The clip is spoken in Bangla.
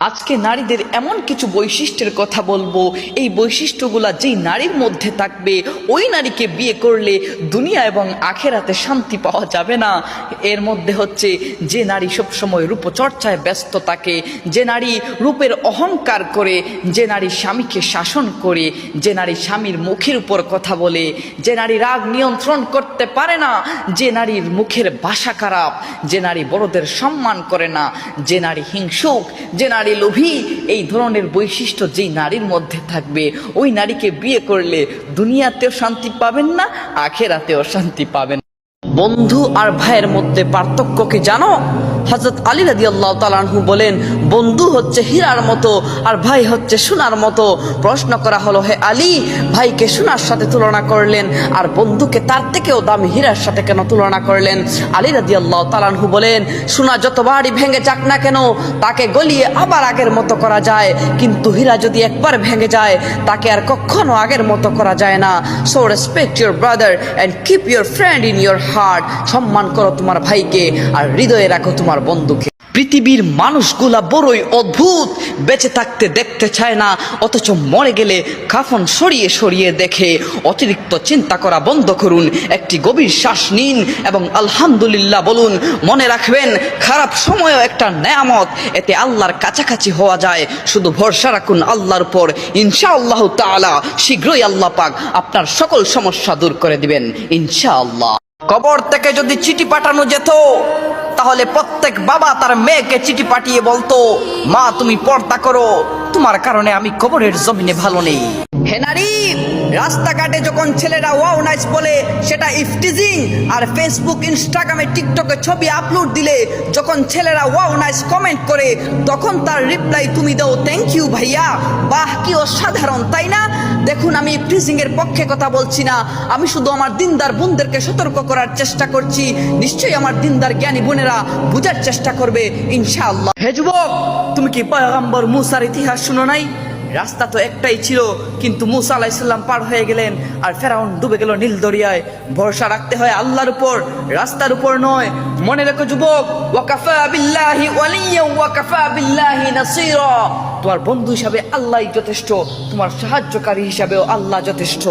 আজকে নারীদের এমন কিছু বৈশিষ্ট্যের কথা বলবো, এই বৈশিষ্ট্যগুলা যেই নারীর মধ্যে থাকবে ওই নারীকে বিয়ে করলে দুনিয়া এবং আখেরাতে শান্তি পাওয়া যাবে না। এর মধ্যে হচ্ছে যে নারী সবসময় রূপচর্চায় ব্যস্ত থাকে, যে নারী রূপের অহংকার করে, যে নারী স্বামীকে শাসন করে, যে নারী স্বামীর মুখের উপর কথা বলে, যে নারী রাগ নিয়ন্ত্রণ করতে পারে না, যে নারীর মুখের ভাষা খারাপ, যে নারী বড়দের সম্মান করে না, যে নারী হিংসুক, যে নারী লোভী, এই ধরনের বৈশিষ্ট্য যেই নারীর মধ্যে থাকবে ওই নারীকে বিয়ে করলে দুনিয়াতেও শান্তি পাবেন না, আখেরাতেও শান্তি পাবেন। বন্ধু আর ভাইয়ের মধ্যে পার্থক্য কি জানো? হযরত আলী রাদিয়াল্লাহু তাআলা আনহু বলেন, বন্ধু হচ্ছে হীরার মতো আর ভাই হচ্ছে সোনার মতো। প্রশ্ন করা হলো, হে আলী, ভাইকে সোনার সাথে তুলনা করলেন আর বন্ধুকে তার থেকেও দামি হীরার সাথে কেন তুলনা করলেন? আলী রাদিয়াল্লাহু তাআলা আনহু বলেন, সোনা যতবারই ভেঙে যাক না কেন তাকে গলিয়ে আবার আগের মতো করা যায়, কিন্তু হীরা যদি একবার ভেঙে যায় তাকে আর কখনো আগের মতো করা যায় না। So respect your brother and keep your friend in your heart. সম্মান করো তোমার ভাইকে আর হৃদয়ে রাখো তোমার বন্ধুকে। পৃথিবীর মানুষগুলা বড়ই অদ্ভুত, বেঁচে থাকতে দেখতে চায় না, অথচ মরে গেলে কাফন সরিয়ে সরিয়ে দেখে। অতিরিক্ত চিন্তা করা বন্ধ করুন, একটি গভীর শ্বাস নিন এবং আলহামদুলিল্লাহ বলুন। মনে রাখবেন, খারাপ সময়ও একটা নেয়ামত, এতে আল্লাহর কাছাকাছি হওয়া যায়। শুধু ভরসা রাখুন আল্লাহর উপর, ইনশাআল্লাহ তাআলা শীঘ্রই আল্লাহ পাক আপনার সকল সমস্যা দূর করে দিবেন ইনশাআল্লাহ। কবর থেকে যদি চিঠি পাঠানো যেত তাহলে প্রত্যেক বাবা তার মেয়েকে চিঠি পাঠিয়ে বলতো, মা তুমি পর্দা করো, তোমার কারণে আমি কবরের জমিনে ভালো নেই। হে নারী, রাস্তাঘাটে যখন ছেলেরা ওয়াও নাইস বলে সেটা ইফটিজিং, আর ফেসবুক, ইনস্টাগ্রামে, টিকটকে ছবি আপলোড দিলে যখন ছেলেরা ওয়াও নাইস কমেন্ট করে তখন তার রিপ্লাই তুমি দাও থ্যাংক ইউ ভাইয়া, বাহ কি অসাধারণ, তাই না? দেখুন, আমি ইফটিজিং এর পক্ষে কথা বলছি না, আমি শুধু আমার দিনদার বোনদেরকে সতর্ক করার চেষ্টা করছি। নিশ্চয়ই আমার দিনদার জ্ঞানী বোনেরা বুঝার চেষ্টা করবে ইনশাআল্লাহ। হে যুবক, তুমি কি পয়গম্বর মুসার ইতিহাস শুনো নাই? রাস্তা তো একটাই ছিল, কিন্তু মুসা আলাইহিস সালাম পার হয়ে গেলেন আর ফেরাউন ডুবে গেল নীল দরিয়ায়। ভরসা রাখতে হয় আল্লাহর উপর, রাস্তার উপর নয়। মনে রেখো যুবক, ওয়াকাফা বিল্লাহি ওয়ালিয়্যা ওয়াকাফা বিল্লাহি নাসীরা। তোমার বন্ধু হিসাবে আল্লাহই যথেষ্ট, তোমার সাহায্যকারী হিসাবেও আল্লাহ যথেষ্ট।